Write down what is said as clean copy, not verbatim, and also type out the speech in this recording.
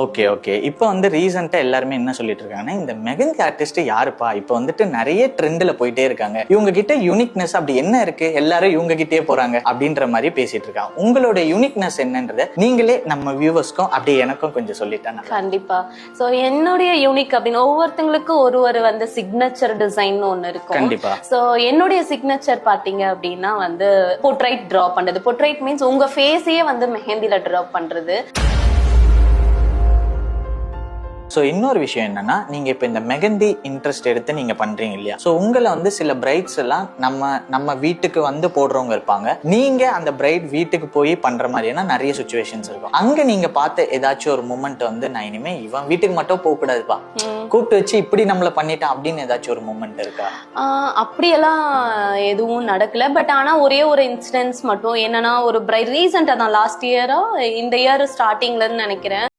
Okay okay. இப்போ வந்து ரீசெண்டா எல்லாருமே என்ன சொல்லிட்டு இருக்காங்கன்னா, இந்த மெகந்தி ஆர்டிஸ்ட் யாருப்பா, இப்போ வந்துட்டு நிறைய ட்ரெண்ட்ல போயிட்டே இருக்காங்க, இவங்க கிட்ட யூனிக்னஸ் அப்படி என்ன இருக்கு, எல்லாரும் இவங்க கிட்டே போறாங்க அப்படின்ற மாதிரி பேசிட்டு இருக்காங்க. உங்களோட யூனிக்னஸ் என்னன்றத நீங்களே நம்ம வியூவர்ஸ்க்கும் அப்படியே எனக்கும் கொஞ்சம் சொல்லிட்டாங்க. கண்டிப்பா. சோ என்னுடைய யூனிக் அப்படின்னு ஒவ்வொருத்தங்களுக்கும் ஒரு வந்து சிக்னேச்சர் டிசைன் ஒண்ணு இருக்கும். கண்டிப்பா. சோ என்னுடைய சிக்னேச்சர் பாத்தீங்க அப்படின்னா வந்து போர்ட்ரைட் டிரா பண்றது. போர்ட்ரைட் மீன்ஸ் உங்க ஃபேஸையே வந்து மெஹந்தில டிரா பண்றது. ஸோ இன்னொரு விஷயம் என்னன்னா, நீங்க இப்போ இந்த மெகந்தி இன்ட்ரெஸ்ட் எடுத்து நீங்க பண்றீங்க இல்லையா, ஸோ உங்களை வந்து சில பிரைட்ஸ் எல்லாம் நம்ம வீட்டுக்கு வந்து போடுறவங்க இருப்பாங்க, நீங்க அந்த பிரைட் வீட்டுக்கு போய் பண்ற மாதிரியான நிறைய சுச்சுவேஷன்ஸ் இருக்கும். அங்க நீங்க பார்த்த ஏதாச்சும் ஒரு மூமெண்ட் வந்து, நான் இனிமே இவன் வீட்டுக்கு மட்டும் போக கூடாதுப்பா, கூப்பிட்டு வச்சு இப்படி நம்மள பண்ணிட்டான் அப்படின்னு ஏதாச்சும் ஒரு மூமெண்ட் இருக்கா? அப்படியெல்லாம் எதுவும் நடக்கல. பட் ஆனா ஒரே ஒரு இன்சிடென்ட்ஸ் மட்டும் என்னன்னா, ஒரு பிரைட் ரீசெண்டா தான் லாஸ்ட் இயரா இந்த இயர் ஸ்டார்டிங்ல நினைக்கிறேன்,